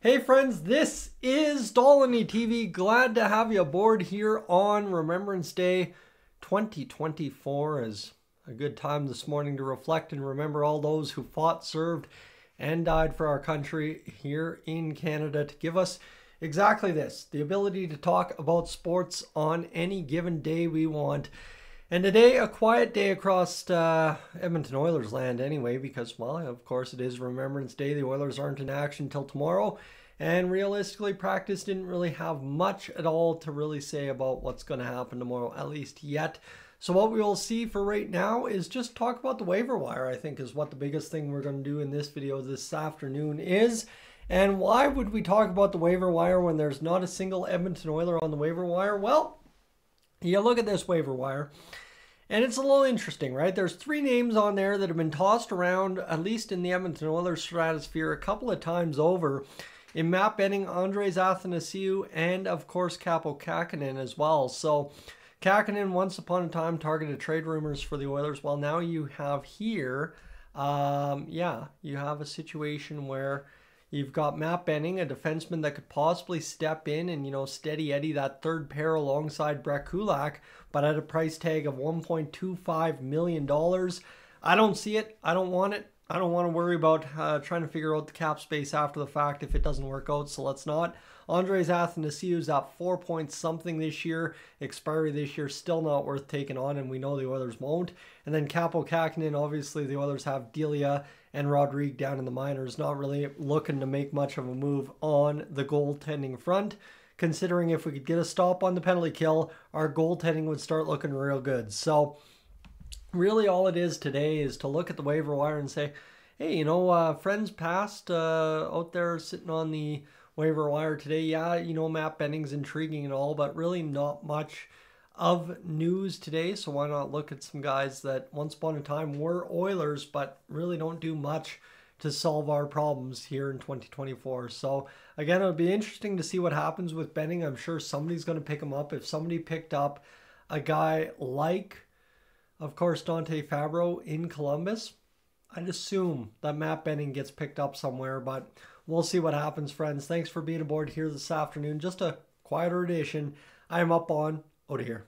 Hey friends, this is Dolynny TV. Glad to have you aboard here on Remembrance Day 2024. Is a good time this morning to reflect and remember all those who fought, served, and died for our country here in Canada to give us exactly this, the ability to talk about sports on any given day we want. And today, a quiet day across Edmonton Oilers land anyway, because, well, of course it is Remembrance Day. The Oilers aren't in action until tomorrow. And realistically, practice didn't really have much at all to really say about what's going to happen tomorrow, at least yet. So what we will see for right now is just talk about the waiver wire, I think, is what the biggest thing we're going to do in this video this afternoon is. And why would we talk about the waiver wire when there's not a single Edmonton Oiler on the waiver wire? Well, you look at this waiver wire, and it's a little interesting, right? There's three names on there that have been tossed around, at least in the Edmonton Oilers stratosphere, a couple of times over. In Matt Benning, Andres Athanasiou, and of course Kaapo Kähkönen as well. So Kähkönen once upon a time targeted trade rumors for the Oilers. Well, now you have here, you have a situation where you've got Matt Benning, a defenseman that could possibly step in and, steady Eddie that third pair alongside Brett Kulak, but at a price tag of $1.25 million. I don't see it. I don't want it. I don't want to worry about trying to figure out the cap space after the fact if it doesn't work out, so let's not. Andres Athanasiou is at 4 point something this year. Expiry this year, still not worth taking on, and we know the Oilers won't. And then Kaapo Kähkönen, obviously the Oilers have Delia and Rodrigue down in the minors, not really looking to make much of a move on the goaltending front. Considering if we could get a stop on the penalty kill, our goaltending would start looking real good. So really all it is today is to look at the waiver wire and say, hey, friends past out there sitting on the waiver wire today. Yeah, Matt Benning's intriguing and all, but really not much of news today. So why not look at some guys that once upon a time were Oilers, but really don't do much to solve our problems here in 2024. So again, it'll be interesting to see what happens with Benning. I'm sure somebody's going to pick him up. If somebody picked up a guy like, of course, Dante Fabro in Columbus, I'd assume that Matt Benning gets picked up somewhere, but we'll see what happens, friends. Thanks for being aboard here this afternoon. Just a quieter edition. I am up on out of here.